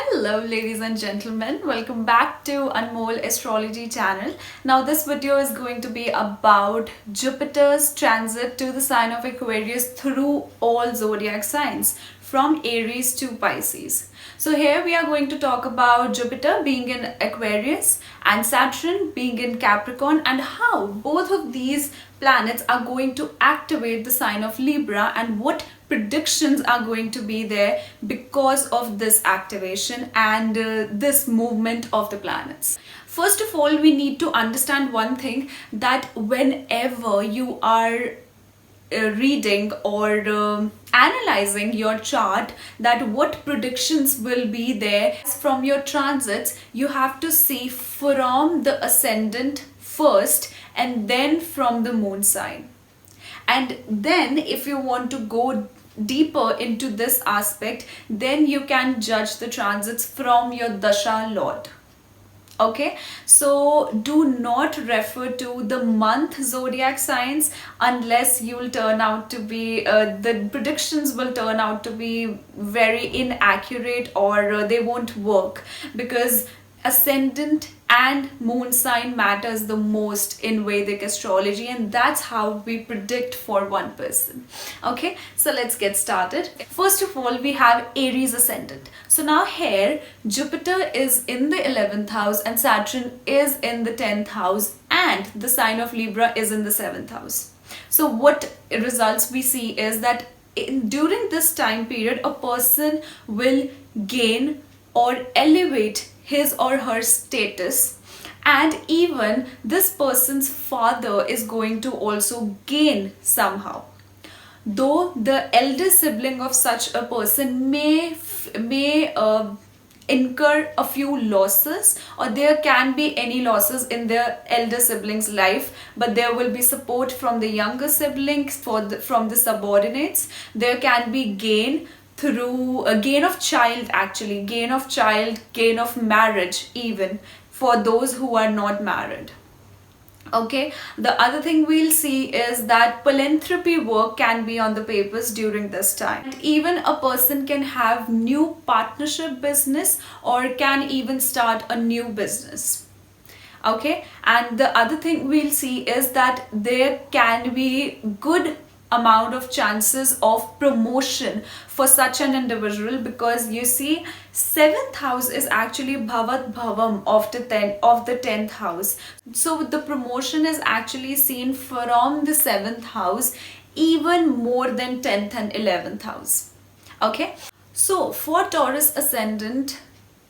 Hello ladies and gentlemen, welcome back to Anmol Astrology channel. Now this video is going to be about Jupiter's transit to the sign of Aquarius through all zodiac signs from Aries to Pisces. So here we are going to talk about Jupiter being in Aquarius and Saturn being in Capricorn and how both of these planets are going to activate the sign of Libra and what predictions are going to be there because of this activation and this movement of the planets. First of all, we need to understand one thing, that whenever you are reading or analyzing your chart, that what predictions will be there from your transits, you have to see from the ascendant first and then from the moon sign. And then if you want to go deeper into this aspect, then you can judge the transits from your dasha lord. Okay, so do not refer to the month zodiac signs unless you will turn out to be the predictions will turn out to be very inaccurate or they won't work, because ascendant and moon sign matters the most in Vedic astrology, and that's how we predict for one person. Okay, so let's get started. First of all, we have Aries ascendant. So now here Jupiter is in the 11th house and Saturn is in the 10th house and the sign of Libra is in the 7th house. So what results we see is that during this time period a person will gain or elevate his or her status, and even this person's father is going to also gain somehow, though the elder sibling of such a person may incur a few losses, or there can be any losses in their elder sibling's life, but there will be support from the younger siblings, from the subordinates. There can be gain through a gain of child, actually gain of marriage, even for those who are not married. Okay, the other thing we'll see is that philanthropy work can be on the papers during this time, and even a person can have new partnership business or can even start a new business. Okay, and the other thing we'll see is that there can be good amount of chances of promotion for such an individual, because you see 7th house is actually bhavat bhavam of the 10th house. So the promotion is actually seen from the 7th house even more than 10th and 11th house. Okay, so for Taurus ascendant,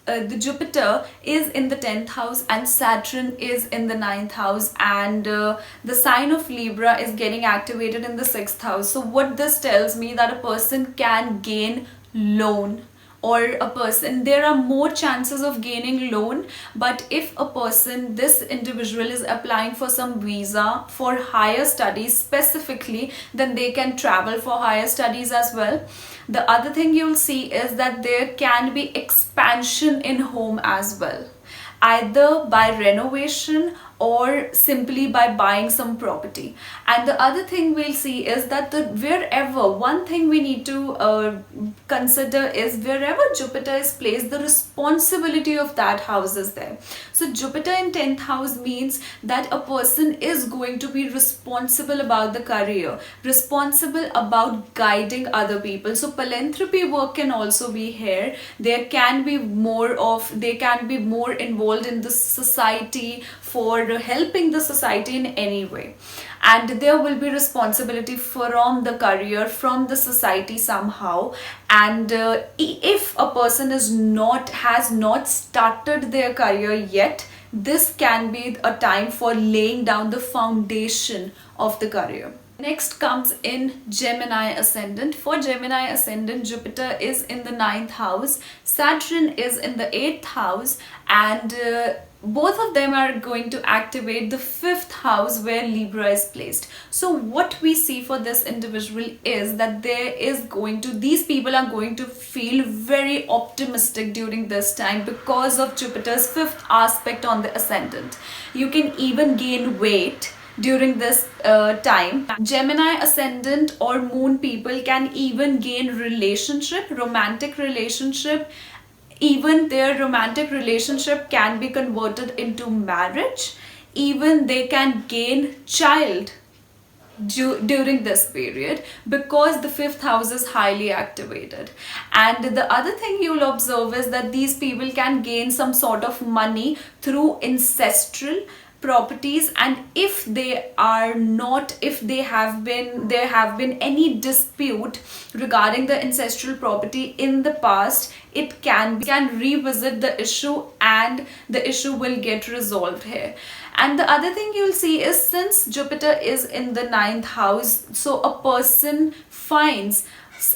the Jupiter is in the 10th house and Saturn is in the 9th house, and the sign of Libra is getting activated in the 6th house. So what this tells me, that a person can gain loan, or a person, there are more chances of gaining loan, but if a person, this individual is applying for some visa for higher studies specifically, then they can travel for higher studies as well. The other thing you'll see is that there can be expansion in home as well, either by renovation or simply by buying some property. And the other thing we'll see is that one thing we need to consider is wherever Jupiter is placed, the responsibility of that house is there. So Jupiter in 10th house means that a person is going to be responsible about the career, responsible about guiding other people. So philanthropy work can also be here. They can be more involved in the society for helping the society in any way, and there will be responsibility from the career, from the society somehow. And if a person has not started their career yet, this can be a time for laying down the foundation of the career. Next comes in Gemini ascendant. For Gemini ascendant, Jupiter is in the 9th house, Saturn is in the 8th house, and both of them are going to activate the 5th house where Libra is placed. So what we see for this individual is that these people are going to feel very optimistic during this time because of Jupiter's 5th aspect on the ascendant. You can even gain weight during this time. Gemini ascendant or moon people can even gain romantic relationship Even their romantic relationship can be converted into marriage. Even they can gain child during this period, because the fifth house is highly activated. And the other thing you'll observe is that these people can gain some sort of money through ancestral properties, and if they are not, if they have been, there have been any dispute regarding the ancestral property in the past, it can revisit the issue and the issue will get resolved here. And the other thing you'll see is, since Jupiter is in the ninth house, so a person finds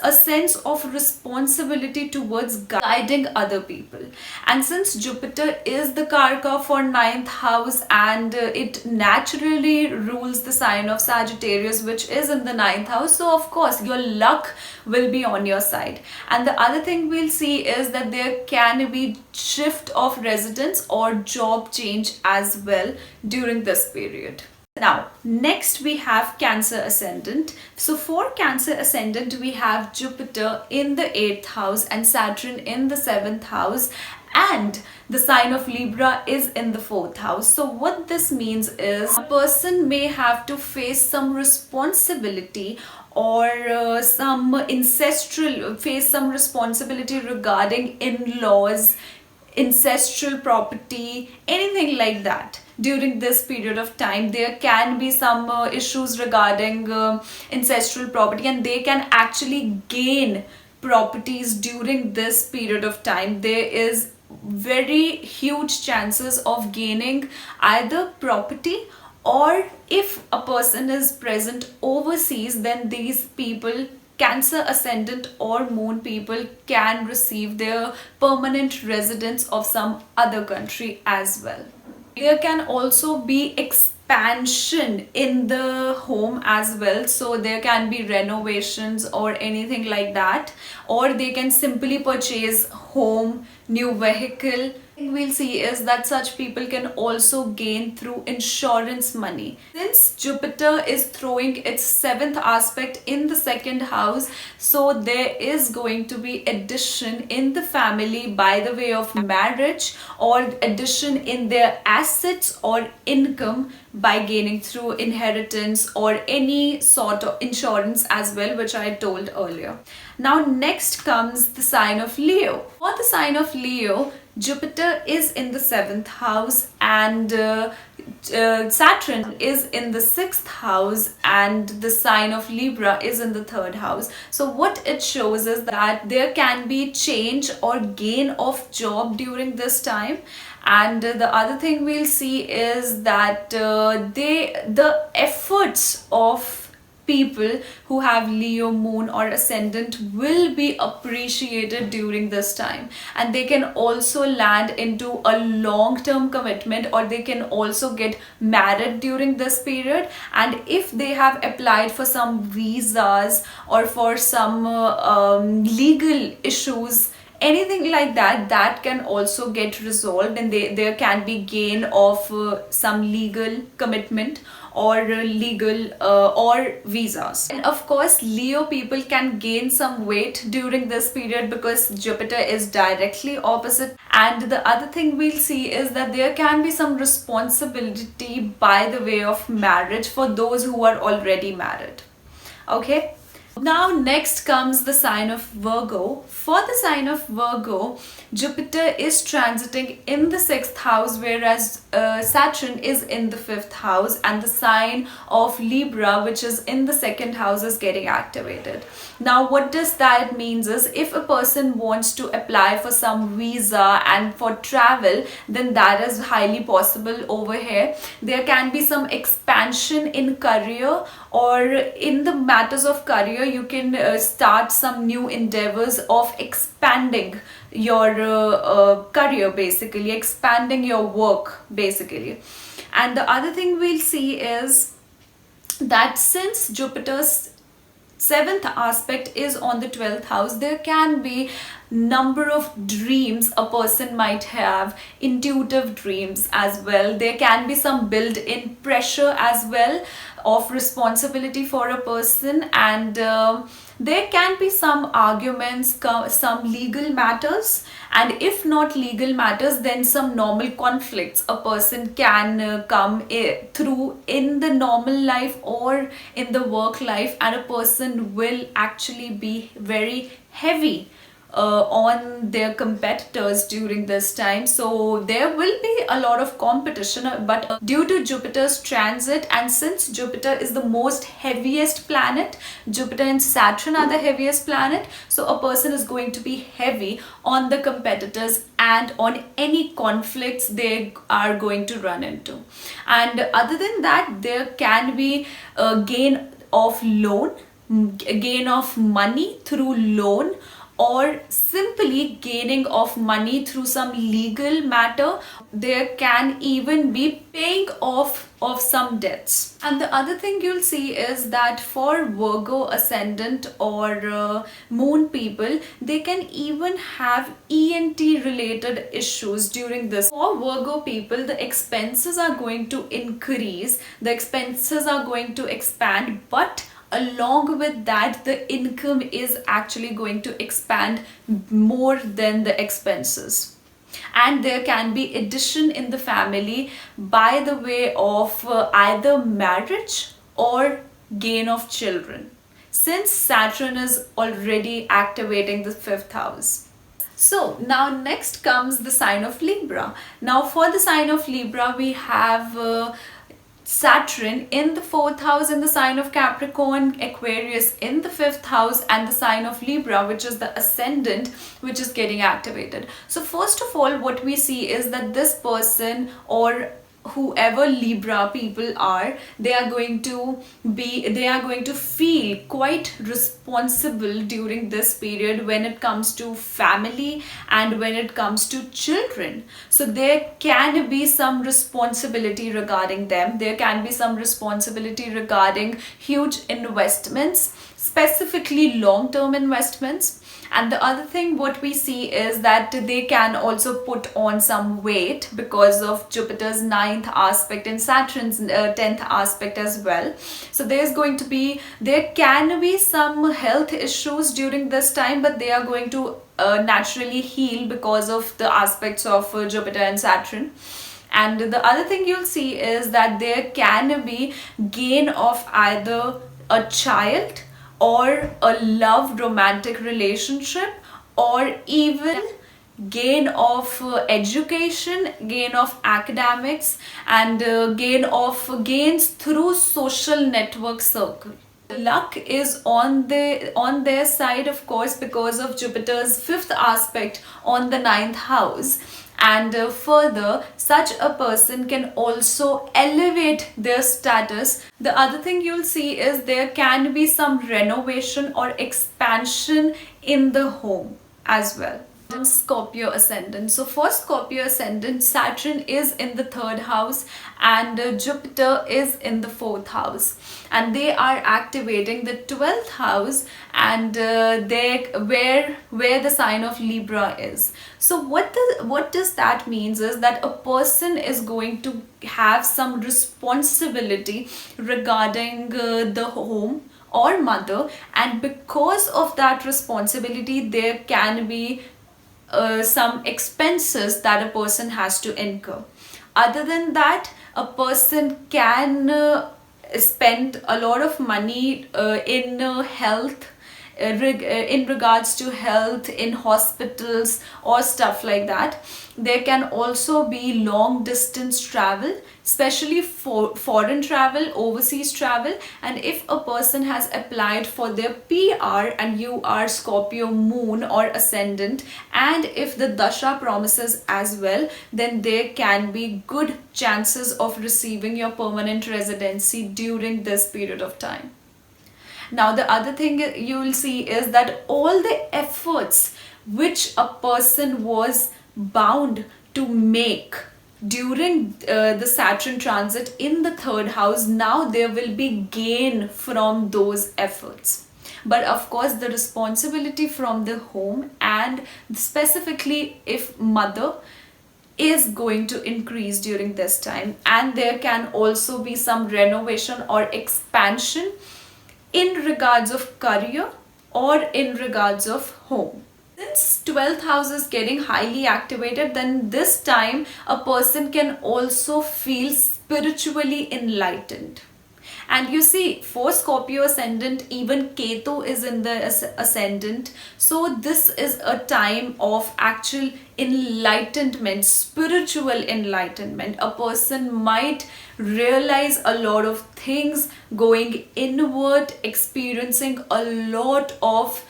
a sense of responsibility towards guiding other people. And since Jupiter is the karaka for ninth house, and it naturally rules the sign of Sagittarius, which is in the ninth house, so of course your luck will be on your side. And the other thing we'll see is that there can be shift of residence or job change as well during this period. Now, next we have Cancer Ascendant. So for Cancer Ascendant, we have Jupiter in the 8th house and Saturn in the 7th house, and the sign of Libra is in the 4th house. So what this means is, a person may have to face some responsibility or some responsibility regarding in-laws, ancestral property, anything like that. During this period of time, there can be some issues regarding ancestral property, and they can actually gain properties during this period of time. There is very huge chances of gaining either property, or if a person is present overseas, then these people, Cancer Ascendant or Moon people, can receive their permanent residence of some other country as well. There can also be expansion in the home as well, so there can be renovations or anything like that, or they can simply purchase home, new vehicle. We'll see is that such people can also gain through insurance money. Since Jupiter is throwing its 7th aspect in the 2nd house, so there is going to be addition in the family by the way of marriage, or addition in their assets or income by gaining through inheritance or any sort of insurance as well, which I told earlier. Now next comes the sign of Leo. For the sign of Leo, Jupiter is in the 7th house and Saturn is in the 6th house, and the sign of Libra is in the 3rd house. So what it shows is that there can be change or gain of job during this time. And the other thing we'll see is that the efforts of people who have Leo moon or ascendant will be appreciated during this time, and they can also land into a long-term commitment, or they can also get married during this period. And if they have applied for some visas or for some legal issues, anything like that, that can also get resolved, and there can be gain of some legal commitment or legal or visas. And of course, Leo people can gain some weight during this period because Jupiter is directly opposite. And the other thing we'll see is that there can be some responsibility by the way of marriage for those who are already married. Okay. Now next comes the sign of Virgo. For the sign of Virgo, Jupiter is transiting in the 6th house, whereas Saturn is in the 5th house, and the sign of Libra, which is in the 2nd house, is getting activated. Now what does that means is, if a person wants to apply for some visa and for travel, then that is highly possible over here. There can be some expansion in career, or in the matters of career, you can start some new endeavors of expanding your career, basically expanding your work basically. And the other thing we'll see is that since Jupiter's 7th aspect is on the 12th house, there can be number of dreams a person might have, intuitive dreams as well. There can be some built-in pressure as well of responsibility for a person, and There can be some arguments, some legal matters, and if not legal matters, then some normal conflicts a person can come through in the normal life or in the work life, and a person will actually be very heavy on their competitors during this time. So there will be a lot of competition, but due to Jupiter's transit, and since Jupiter is the most heaviest planet, Jupiter and Saturn are the heaviest planet, so a person is going to be heavy on the competitors and on any conflicts they are going to run into. And other than that, there can be a gain of gain of money through loan, or simply gaining of money through some legal matter. There can even be paying off of some debts. And the other thing you'll see is that for Virgo ascendant or moon people, they can even have ENT related issues during this. For Virgo people, the expenses are going to increase, the expenses are going to expand, but along with that, the income is actually going to expand more than the expenses. And there can be addition in the family by the way of either marriage or gain of children, since Saturn is already activating the 5th house. So now next comes the sign of Libra. Now for the sign of Libra, we have Saturn in the 4th house in the sign of Capricorn, Aquarius in the 5th house, and the sign of Libra, which is the ascendant, which is getting activated. So first of all, what we see is that this person, or whoever Libra people are, they are going to feel quite responsible during this period when it comes to family and when it comes to children. So there can be some responsibility regarding them. There can be some responsibility regarding huge investments, specifically long-term investments. And the other thing what we see is that they can also put on some weight because of Jupiter's 9th aspect and Saturn's 10th aspect as well. So there can be some health issues during this time, but they are going to naturally heal because of the aspects of Jupiter and Saturn. And the other thing you'll see is that there can be gain of either a child or a love romantic relationship, or even gain of education, gain of academics, and gains through social network circle. Luck is on their side, of course, because of Jupiter's 5th aspect on the 9th house. And further, such a person can also elevate their status. The other thing you'll see is there can be some renovation or expansion in the home as well. Scorpio ascendant. So for Scorpio ascendant, Saturn is in the 3rd house and Jupiter is in the 4th house, and they are activating the 12th house, and where the sign of Libra is. So what does that means is that a person is going to have some responsibility regarding the home or mother, and because of that responsibility there can be some expenses that a person has to incur. Other than that, a person can spend a lot of money in health, in regards to health, in hospitals or stuff like that. There can also be long distance travel, especially for foreign travel, overseas travel. And if a person has applied for their PR and you are Scorpio moon or ascendant, and if the dasha promises as well, then there can be good chances of receiving your permanent residency during this period of time. Now the other thing you will see is that all the efforts which a person was bound to make during the Saturn transit in the 3rd house, now there will be gain from those efforts. But of course the responsibility from the home, and specifically if mother, is going to increase during this time. And there can also be some renovation or expansion in regards of career or in regards of home. Since 12th house is getting highly activated, then this time a person can also feel spiritually enlightened. And you see, for Scorpio ascendant, even Ketu is in the ascendant. So this is a time of actual enlightenment, spiritual enlightenment. A person might realize a lot of things, going inward, experiencing a lot of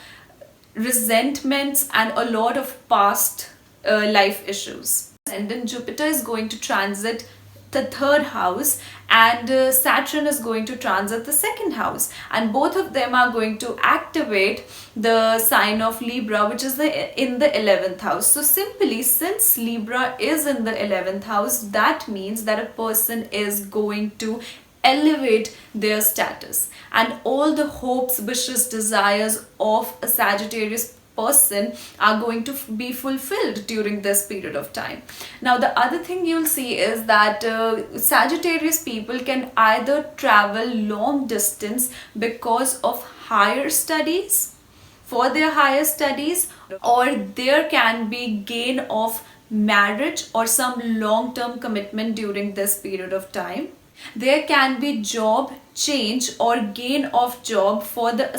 resentments and a lot of past life issues. And then Jupiter is going to transit the third house, and Saturn is going to transit the second house, and both of them are going to activate the sign of Libra, which is in the 11th house. So simply, since Libra is in the 11th house, that means that a person is going to elevate their status, and all the hopes, wishes, desires of a Sagittarius person are going to be fulfilled during this period of time. Now, the other thing you'll see is that Sagittarius people can either travel long distance because of higher studies, for their higher studies, or there can be gain of marriage or some long-term commitment during this period of time. There can be job change or gain of job for the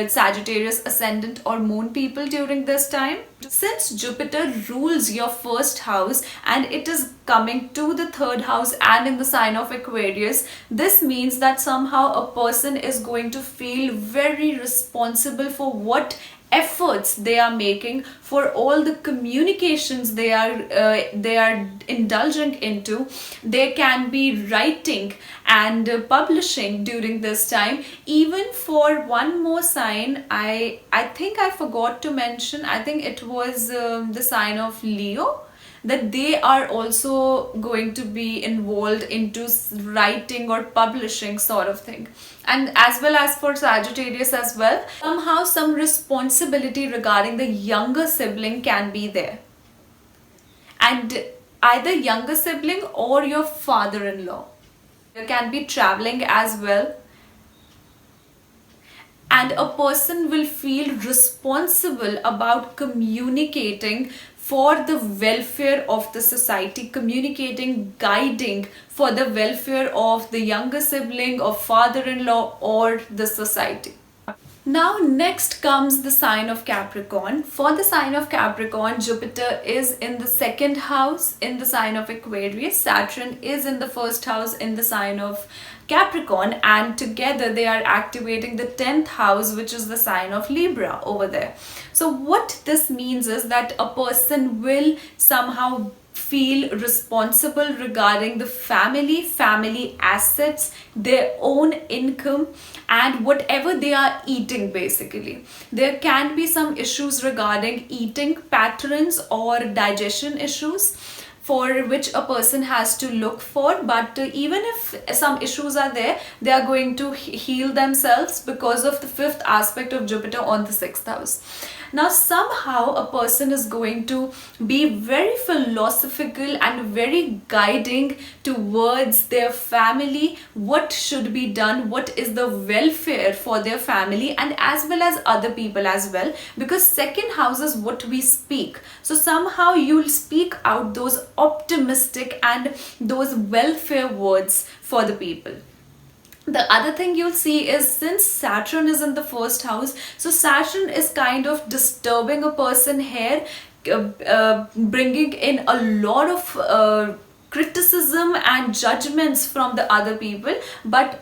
Sagittarius ascendant or moon people during this time. Since Jupiter rules your first house and it is coming to the third house and in the sign of Aquarius, this means that somehow a person is going to feel very responsible for what efforts they are making, for all the communications they are indulging into. They can be writing and publishing during this time. Even for one more sign, I think I forgot to mention, I think it was the sign of Leo, that they are also going to be involved into writing or publishing sort of thing. And as well as for Sagittarius as well, somehow some responsibility regarding the younger sibling can be there, and either younger sibling or your father-in-law. There can be traveling as well, and a person will feel responsible about communicating for the welfare of the society, communicating, guiding for the welfare of the younger sibling, of father-in-law, or the society. Now next comes the sign of Capricorn. For the sign of Capricorn, Jupiter is in the second house in the sign of Aquarius. Saturn is in the first house in the sign of Capricorn, and together they are activating the 10th house, which is the sign of Libra over there. So what this means is that a person will somehow feel responsible regarding the family assets, their own income, and whatever they are eating. Basically, there can be some issues regarding eating patterns or digestion issues for which a person has to look for, but even if some issues are there, they are going to heal themselves because of the 5th aspect of Jupiter on the 6th house. Now somehow a person is going to be very philosophical and very guiding towards their family, what should be done, what is the welfare for their family, and as well as other people as well, because second house is what we speak. So somehow you'll speak out those optimistic and those welfare words for the people. The other thing you'll see is, since Saturn is in the first house, so Saturn is kind of disturbing a person here, bringing in a lot of criticism and judgments from the other people. But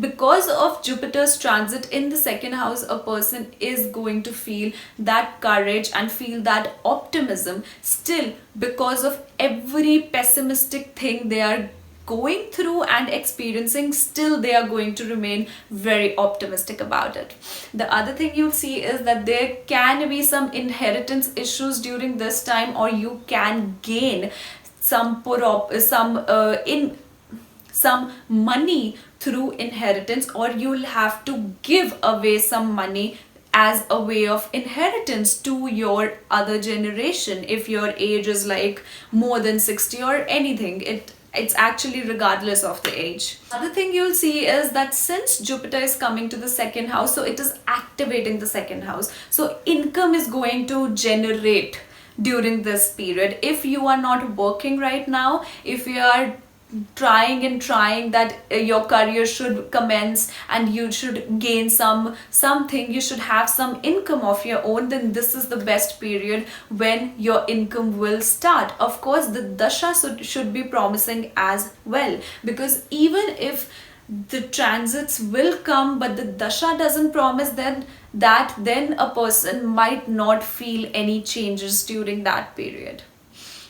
because of Jupiter's transit in the second house, a person is going to feel that courage and feel that optimism still, because of every pessimistic thing they are going through and experiencing, still they are going to remain very optimistic about it. The other thing you'll see is that there can be some inheritance issues during this time, or you can gain some money through inheritance, or you'll have to give away some money as a way of inheritance to your other generation if your age is like more than 60 or anything. It's actually regardless of the age. Other thing you'll see is that since Jupiter is coming to the second house, so it is activating the second house. So income is going to generate during this period. If you are not working right now, if you are trying that your career should commence and you should gain something, you should have some income of your own, then this is the best period when your income will start. Of course, the dasha should be promising as well, because even if the transits will come but the dasha doesn't promise, then a person might not feel any changes during that period.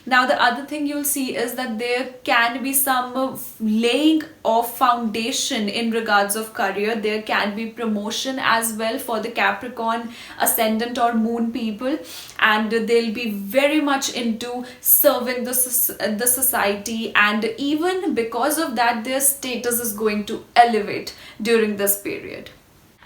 Now the other thing you'll see is that there can be some laying of foundation in regards of career. There can be promotion as well for the Capricorn ascendant or moon people, and they'll be very much into serving the society, and even because of that their status is going to elevate during this period.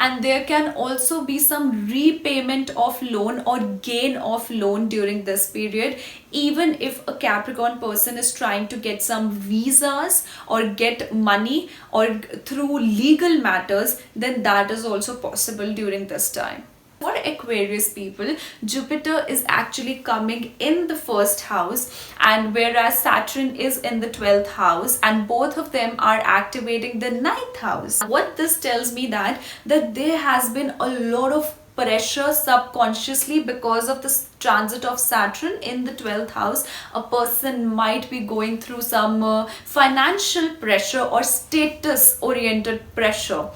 And there can also be some repayment of loan or gain of loan during this period. Even if a Capricorn person is trying to get some visas or get money or through legal matters, then that is also possible during this time. For Aquarius people, Jupiter is actually coming in the first house, and whereas Saturn is in the 12th house, and both of them are activating the 9th house. What this tells me that there has been a lot of pressure subconsciously because of this transit of Saturn in the 12th house. A person might be going through some financial pressure or status oriented pressure.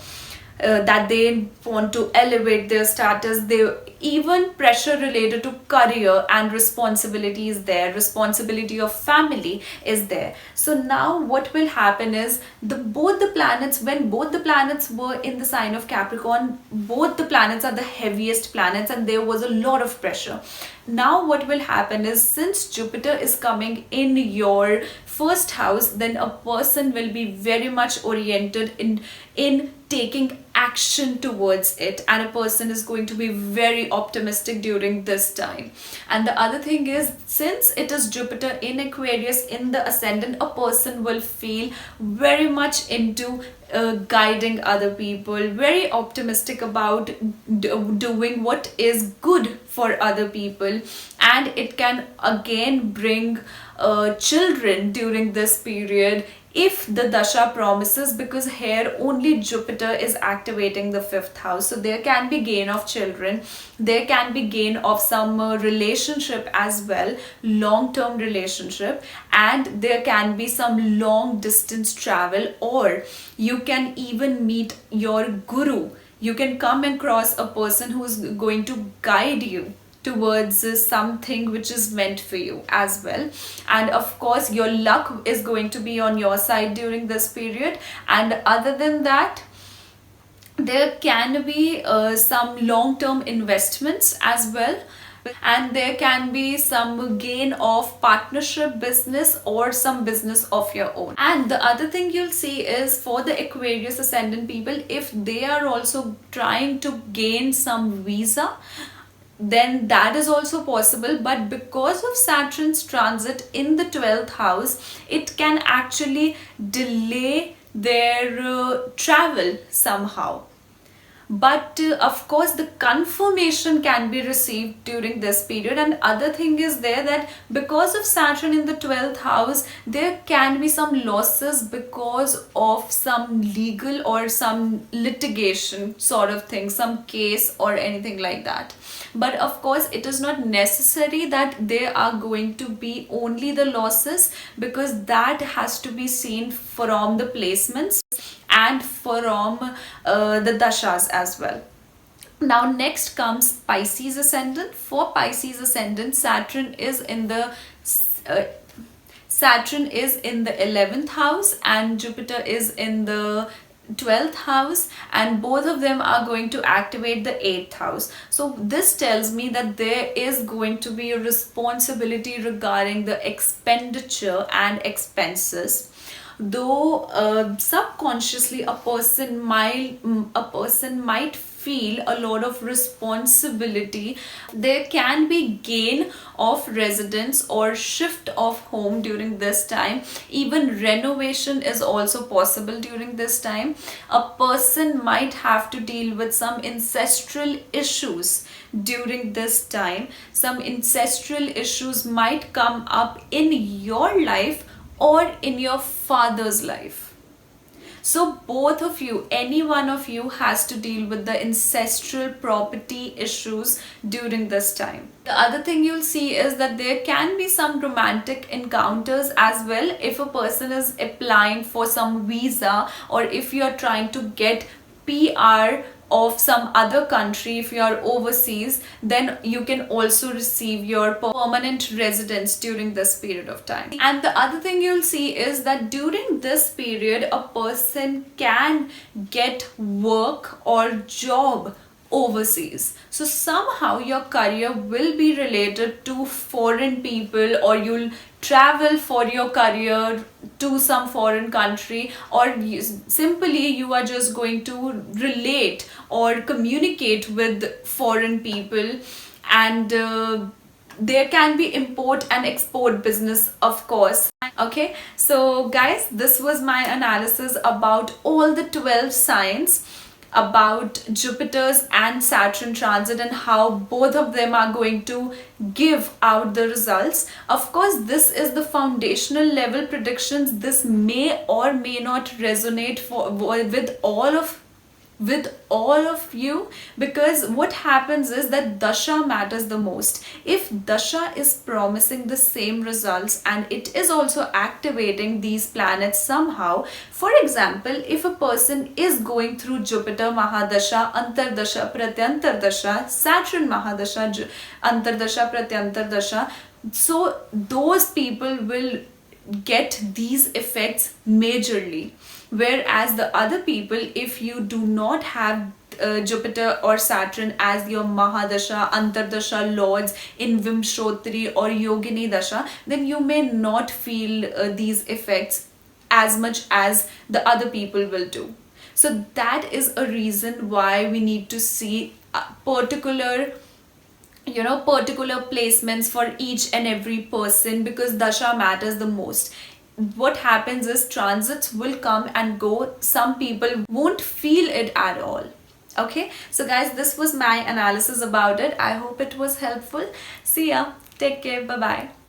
That they want to elevate their status. They even pressure related to career and responsibility is there, responsibility of family is there. So now what will happen is when both the planets were in the sign of Capricorn, both the planets are the heaviest planets and there was a lot of pressure. Now what will happen is, since Jupiter is coming in your first house, then a person will be very much oriented in taking action towards it, and a person is going to be very optimistic during this time. And the other thing is, since it is Jupiter in Aquarius in the ascendant, a person will feel very much into guiding other people, very optimistic about doing what is good for other people, and it can again bring children during this period if the dasha promises, because here only Jupiter is activating the 5th house. So there can be gain of children, there can be gain of some relationship as well, long-term relationship, and there can be some long distance travel, or you can even meet your guru. You can come across a person who is going to guide you towards something which is meant for you as well. And of course your luck is going to be on your side during this period. And other than that, there can be some long-term investments as well, and there can be some gain of partnership business or some business of your own. And the other thing you'll see is, for the Aquarius ascendant people, if they are also trying to gain some visa, then that is also possible. But because of Saturn's transit in the 12th house, it can actually delay their travel somehow. But of course the confirmation can be received during this period. And other thing is there, that because of Saturn in the 12th house, there can be some losses because of some legal or some litigation sort of thing, some case or anything like that. But of course it is not necessary that there are going to be only the losses, because that has to be seen from the placements and from the dashas as well. Now next comes Pisces ascendant. For Pisces ascendant, Saturn is in the 11th house and Jupiter is in the 12th house, and both of them are going to activate the 8th house. So this tells me that there is going to be a responsibility regarding the expenditure and expenses. Though subconsciously a person might feel a lot of responsibility. There can be gain of residence or shift of home during this time. Even renovation is also possible during this time. A person might have to deal with some ancestral issues during this time. Some ancestral issues might come up in your life or in your father's life. So both of you, any one of you, has to deal with the ancestral property issues during this time. The other thing you'll see is that there can be some romantic encounters as well if a person is applying for some visa, or if you are trying to get PR of some other country. If you are overseas, then you can also receive your permanent residence during this period of time. And the other thing you'll see is that during this period, a person can get work or job overseas. So somehow your career will be related to foreign people, or you'll travel for your career to some foreign country, or simply you are just going to relate or communicate with foreign people. And there can be import and export business, of course. Okay, so guys, this was my analysis about all the 12 signs, about Jupiter's and Saturn transit, and how both of them are going to give out the results. Of course, this is the foundational level predictions. This may or may not resonate with all of you, because what happens is that dasha matters the most. If dasha is promising the same results and it is also activating these planets somehow, for example, if a person is going through Jupiter Mahadasha, Antardasha, Pratyantardasha, Saturn Mahadasha, Antardasha, Pratyantardasha, so those people will get these effects majorly. Whereas the other people, if you do not have Jupiter or Saturn as your Mahadasha, Antardasha lords in Vimshrotri or Yogini Dasha, then you may not feel these effects as much as the other people will do. So that is a reason why we need to see particular placements for each and every person, because dasha matters the most. What happens is transits will come and go. Some people won't feel it at all. Okay, so guys, this was my analysis about it. I hope it was helpful. See ya. Take care. Bye bye.